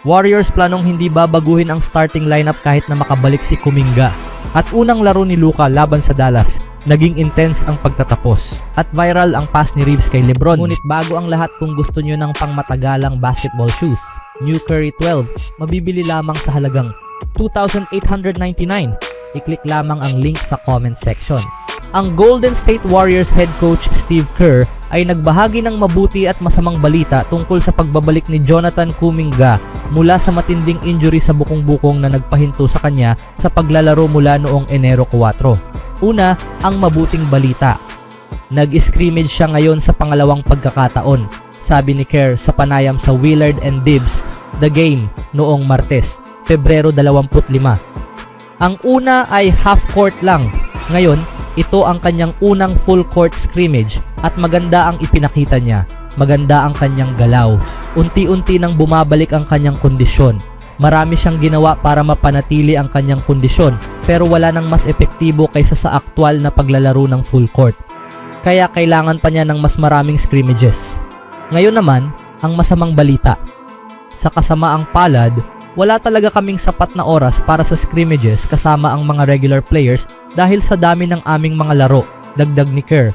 Warriors planong hindi babaguhin ang starting lineup kahit na makabalik si Kuminga. At unang laro ni Luka laban sa Dallas, naging intense ang pagtatapos. At viral ang pass ni Reeves kay Lebron. Ngunit bago ang lahat, kung gusto nyo ng pangmatagalang basketball shoes, New Curry 12, mabibili lamang sa halagang $2,899. I-click lamang ang link sa comment section. Ang Golden State Warriors head coach Steve Kerr ay nagbahagi ng mabuti at masamang balita tungkol sa pagbabalik ni Jonathan Kuminga mula sa matinding injury sa bukong-bukong na nagpahinto sa kanya sa paglalaro mula noong Enero 4. Una, ang mabuting balita. Nag-scrimmage siya ngayon sa pangalawang pagkakataon, sabi ni Kerr sa panayam sa Willard and Dibs, The Game, noong Martes, Pebrero 25. Ang una ay half court lang. Ngayon, ito ang kanyang unang full court scrimmage at maganda ang ipinakita niya. Maganda ang kanyang galaw. Unti-unti nang bumabalik ang kanyang kondisyon. Marami siyang ginawa para mapanatili ang kanyang kondisyon, pero wala nang mas epektibo kaysa sa aktwal na paglalaro ng full court. Kaya kailangan pa niya ng mas maraming scrimmages. Ngayon naman, ang masamang balita. Sa kasamaang palad, wala talaga kaming sapat na oras para sa scrimmages kasama ang mga regular players dahil sa dami ng aming mga laro, dagdag ni Kerr.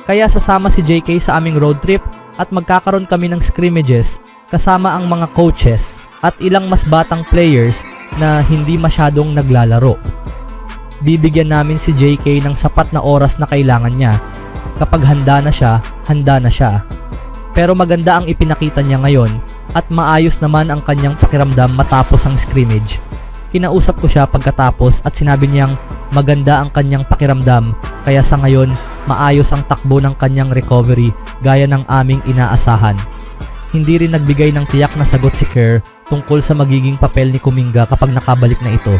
Kaya sasama si JK sa aming road trip at magkakaroon kami ng scrimmages kasama ang mga coaches at ilang mas batang players na hindi masyadong naglalaro. Bibigyan namin si JK ng sapat na oras na kailangan niya. Kapag handa na siya, handa na siya. Pero maganda ang ipinakita niya ngayon at maayos naman ang kanyang pakiramdam matapos ang scrimmage. Kinausap ko siya pagkatapos at sinabi niyang maganda ang kanyang pakiramdam, kaya sa ngayon maayos ang takbo ng kanyang recovery gaya ng aming inaasahan. Hindi rin nagbigay ng tiyak na sagot si Kerr tungkol sa magiging papel ni Kuminga kapag nakabalik na ito.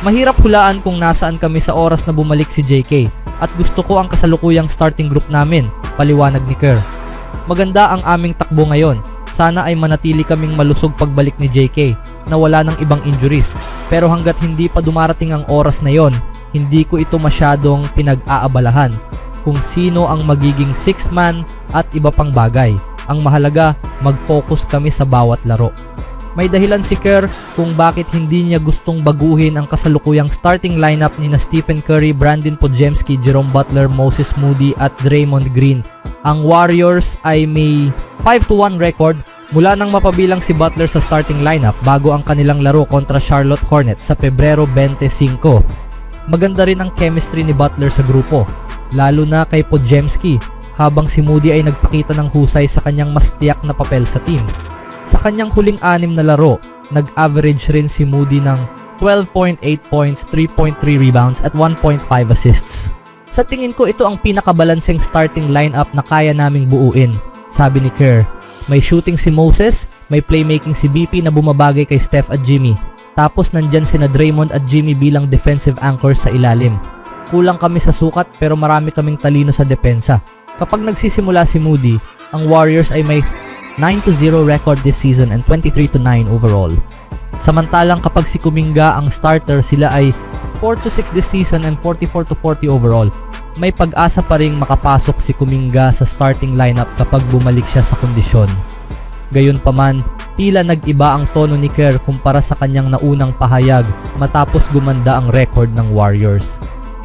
Mahirap hulaan kung nasaan kami sa oras na bumalik si JK at gusto ko ang kasalukuyang starting group namin, paliwanag ni Kerr. Maganda ang aming takbo ngayon. Sana ay manatili kaming malusog pagbalik ni JK na wala ng ibang injuries. Pero hanggat hindi pa dumarating ang oras na yon, hindi ko ito masyadong pinag-aabalahan kung sino ang magiging 6th man at iba pang bagay. Ang mahalaga, mag-focus kami sa bawat laro. May dahilan si Kerr kung bakit hindi niya gustong baguhin ang kasalukuyang starting lineup ni na Stephen Curry, Brandon Podziemski, Jerome Butler, Moses Moody at Draymond Green. Ang Warriors ay may 5-1 record mula nang mapabilang si Butler sa starting lineup bago ang kanilang laro kontra Charlotte Hornets sa Pebrero 25. Maganda rin ang chemistry ni Butler sa grupo, lalo na kay Podziemski, habang si Moody ay nagpakita ng husay sa kanyang mas tiyak na papel sa team. Sa kanyang huling 6 na laro, nag-average rin si Moody ng 12.8 points, 3.3 rebounds at 1.5 assists. Sa tingin ko, ito ang pinakabalanseng starting lineup na kaya naming buuin, sabi ni Kerr. May shooting si Moses, may playmaking si BP na bumabagay kay Steph at Jimmy. Tapos nandyan sina Draymond at Jimmy bilang defensive anchors sa ilalim. Kulang kami sa sukat pero marami kaming talino sa depensa. Kapag nagsisimula si Moody, ang Warriors ay may 9-0 record this season and 23-9 overall. Samantalang kapag si Kuminga ang starter, sila ay 4-6 this season and 44-40 overall. May pag-asa pa ring makapasok si Kuminga sa starting lineup kapag bumalik siya sa kondisyon. Gayunpaman, tila nag-iba ang tono ni Kerr kumpara sa kanyang naunang pahayag matapos gumanda ang record ng Warriors.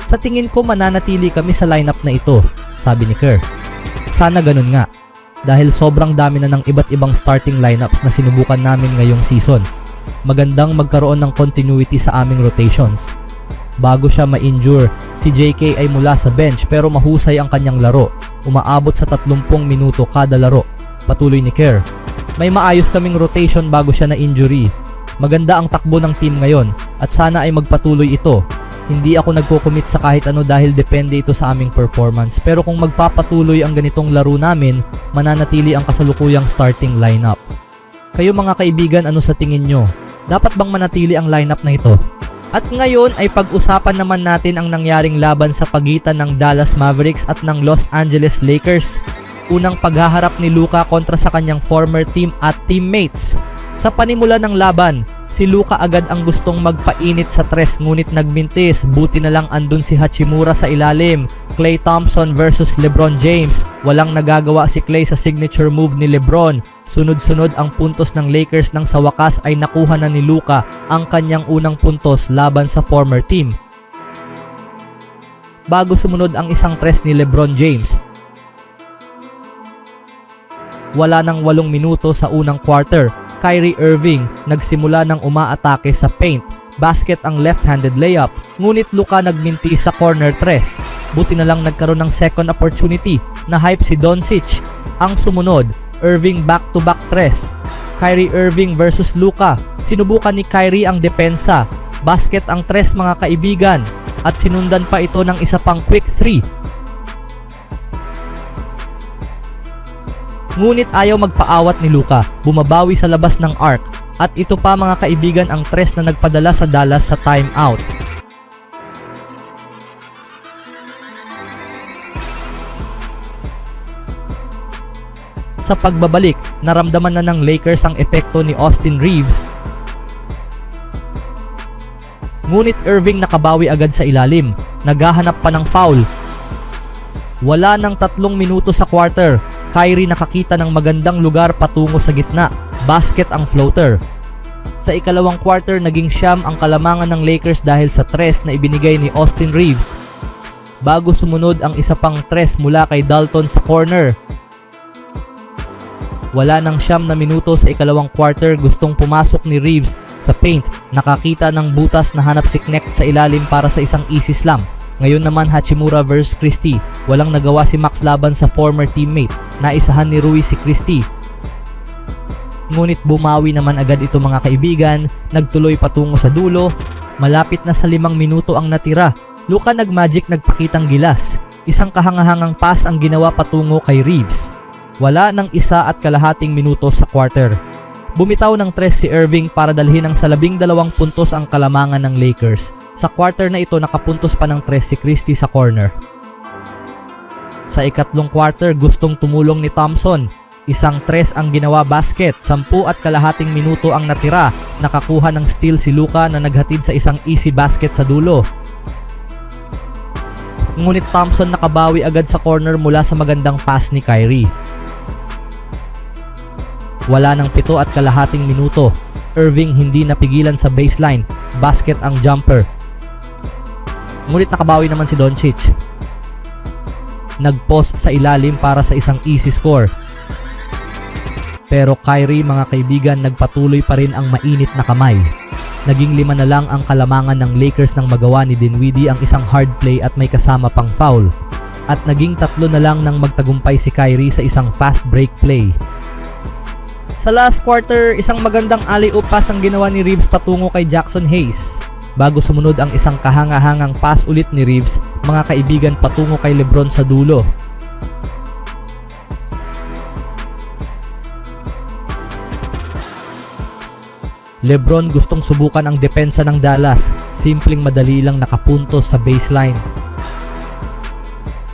Sa tingin ko, mananatili kami sa lineup na ito, sabi ni Kerr. Sana ganun nga, dahil sobrang dami na ng iba't ibang starting lineups na sinubukan namin ngayong season. Magandang magkaroon ng continuity sa aming rotations. Bago siya ma-injure, si JK ay mula sa bench pero mahusay ang kanyang laro. Umaabot sa 30 minuto kada laro, patuloy ni Kerr. May maayos kaming rotation bago siya na-injury. Maganda ang takbo ng team ngayon at sana ay magpatuloy ito. Hindi ako nagko-commit sa kahit ano dahil depende ito sa aming performance. Pero kung magpapatuloy ang ganitong laro namin, mananatili ang kasalukuyang starting lineup. Kayo mga kaibigan, ano sa tingin nyo? Dapat bang manatili ang lineup na ito? At ngayon ay pag-usapan naman natin ang nangyaring laban sa pagitan ng Dallas Mavericks at ng Los Angeles Lakers. Unang paghaharap ni Luka kontra sa kanyang former team at teammates. Sa panimula ng laban, Si Luka agad ang gustong magpainit sa tres ngunit nagmintis, buti na lang andun si Hachimura sa ilalim. Klay Thompson versus LeBron James. Walang nagagawa si Klay sa signature move ni LeBron. Sunod-sunod ang puntos ng Lakers nang sa wakas ay nakuha na ni Luka ang kanyang unang puntos laban sa former team. Bago sumunod ang isang tres ni LeBron James. Wala nang 8 minuto sa unang quarter. Kyrie Irving nagsimula ng umaatake sa paint. Basket ang left-handed layup, ngunit Luka nagminti sa corner tres. Buti na lang nagkaroon ng second opportunity na hype si Doncic. Ang sumunod, Irving back-to-back tres. Kyrie Irving versus Luka. Sinubukan ni Kyrie ang depensa. Basket ang tres mga kaibigan at sinundan pa ito ng isa pang quick 3. Ngunit ayaw magpaawat ni Luka, bumabawi sa labas ng arc at ito pa mga kaibigan ang tres na nagpadala sa Dallas sa timeout. Sa pagbabalik, naramdaman na ng Lakers ang epekto ni Austin Reeves. Ngunit Irving nakabawi agad sa ilalim, naghahanap pa ng foul. Wala nang 3 minuto sa quarter. Kyrie nakakita ng magandang lugar patungo sa gitna. Basket ang floater. Sa ikalawang quarter, naging siyam ang kalamangan ng Lakers dahil sa tres na ibinigay ni Austin Reeves. Bago sumunod ang isa pang tres mula kay Dalton sa corner. Wala nang 9 na minuto sa ikalawang quarter, gustong pumasok ni Reeves sa paint. Nakakita ng butas na hanap si Knecht sa ilalim para sa isang easy slam. Ngayon naman Hachimura vs Christie. Walang nagawa si Max laban sa former teammate. Naisahan ni Rui si Christie. Ngunit bumawi naman agad ito mga kaibigan. Nagtuloy patungo sa dulo. Malapit na sa 5 minuto ang natira. Luka nagmagic, nagpakitang gilas. Isang kahangahangang pass ang ginawa patungo kay Reeves. Wala ng 1.5 minuto sa quarter. Bumitaw ng tres si Irving para dalhin ng sa 12 puntos ang kalamangan ng Lakers. Sa quarter na ito nakapuntos pa ng tres si Christie sa corner. Sa ikatlong quarter gustong tumulong ni Thompson. Isang tres ang ginawa basket, 10.5 minuto ang natira. Nakakuha ng steal si Luka na naghatid sa isang easy basket sa dulo. Ngunit Thompson nakabawi agad sa corner mula sa magandang pass ni Kyrie. Wala ng 7.5 minuto. Irving hindi napigilan sa baseline. Basket ang jumper. Ngunit nakabawi naman si Doncic. Nag-post sa ilalim para sa isang easy score. Pero Kyrie mga kaibigan, nagpatuloy pa rin ang mainit na kamay. Naging 5 na lang ang kalamangan ng Lakers nang magawa ni Dinwiddie ang isang hard play at may kasama pang foul. At naging 3 na lang nang magtagumpay si Kyrie sa isang fast break play. Sa last quarter, isang magandang alley-oop pass ang ginawa ni Reeves patungo kay Jackson Hayes. Bago sumunod ang isang kahangahangang pass ulit ni Reeves, mga kaibigan, patungo kay LeBron sa dulo. LeBron gustong subukan ang depensa ng Dallas. Simpleng madali lang nakapuntos sa baseline.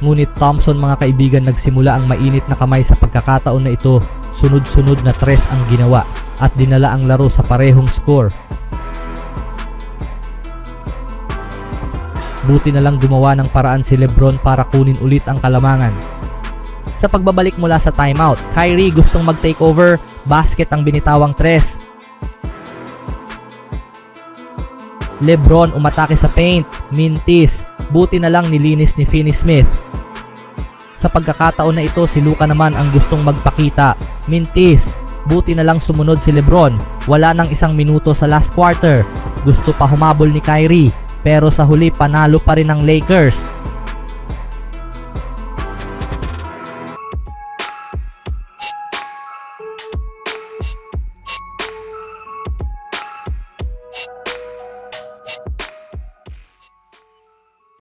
Ngunit Thompson mga kaibigan, nagsimula ang mainit na kamay sa pagkakataon na ito. Sunod-sunod na tres ang ginawa at dinala ang laro sa parehong score. Buti na lang gumawa ng paraan si LeBron para kunin ulit ang kalamangan. Sa pagbabalik mula sa timeout, Kyrie gustong mag-take over. Basket ang binitawang tres. LeBron umatake sa paint. Mintis. Buti na lang nilinis ni Finney-Smith. Sa pagkakataon na ito, si Luka naman ang gustong magpakita. Mintis. Buti na lang sumunod si LeBron. Wala nang 1 minuto sa last quarter. Gusto pa humabol ni Kyrie, pero sa huli panalo pa rin ang Lakers.